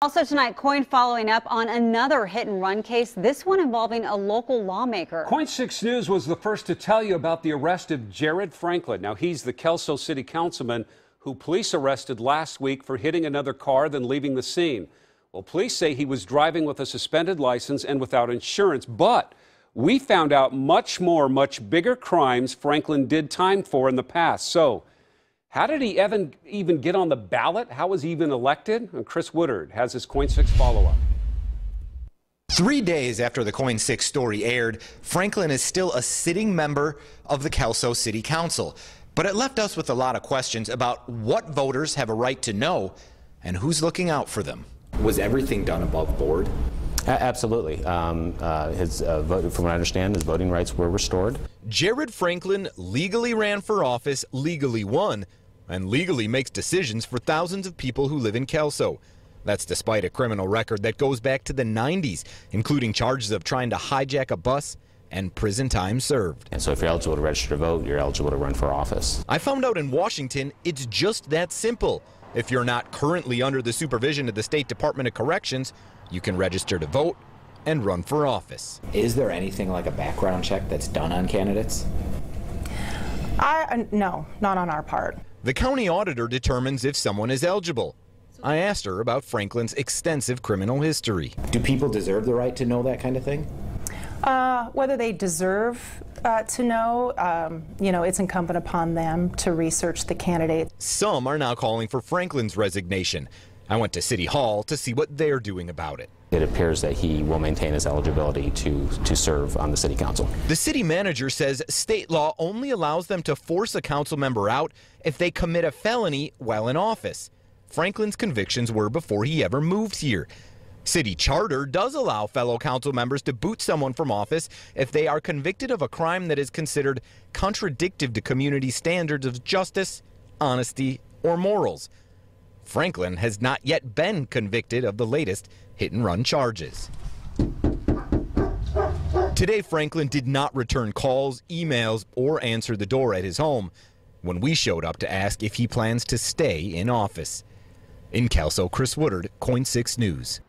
Also tonight, KOIN following up on another hit-and-run case, this one involving a local lawmaker. KOIN 6 News was the first to tell you about the arrest of Jared Franklin. Now, he's the Kelso city councilman who police arrested last week for hitting another car, then leaving the scene. Well, police say he was driving with a suspended license and without insurance, but we found out much bigger crimes Franklin did time for in the past. So, how did he even get on the ballot? How was he even elected? And Chris Woodard has his KOIN 6 follow-up. 3 days after the KOIN 6 story aired, Franklin is still a sitting member of the Kelso City Council. But it left us with a lot of questions about what voters have a right to know and who's looking out for them. Was everything done above board? Absolutely. From what I understand, his voting rights were restored. Jared Franklin legally ran for office, legally won, and legally makes decisions for thousands of people who live in Kelso. That's despite a criminal record that goes back to the 90s, including charges of trying to hijack a bus and prison time served. And so if you're eligible to register to vote, you're eligible to run for office. I found out in Washington it's just that simple. If you're not currently under the supervision of the State Department of Corrections, you can register to vote and run for office. Is there anything like a background check that's done on candidates? No, not on our part. The county auditor determines if someone is eligible. I asked her about Franklin's extensive criminal history. Do people deserve the right to know that kind of thing? Whether they deserve to know, it's incumbent upon them to research the candidate. Some are now calling for Franklin's resignation. I went to City Hall to see what they're doing about it. It appears that he will maintain his eligibility to serve on the city council. The city manager says state law only allows them to force a council member out if they commit a felony while in office. Franklin's convictions were before he ever moved here. City charter does allow fellow council members to boot someone from office if they are convicted of a crime that is considered contradictive to community standards of justice, honesty, or morals. Franklin has not yet been convicted of the latest hit-and-run charges. Today, Franklin did not return calls, emails, or answer the door at his home when we showed up to ask if he plans to stay in office. In Kelso, Chris Woodard, KOIN 6 News.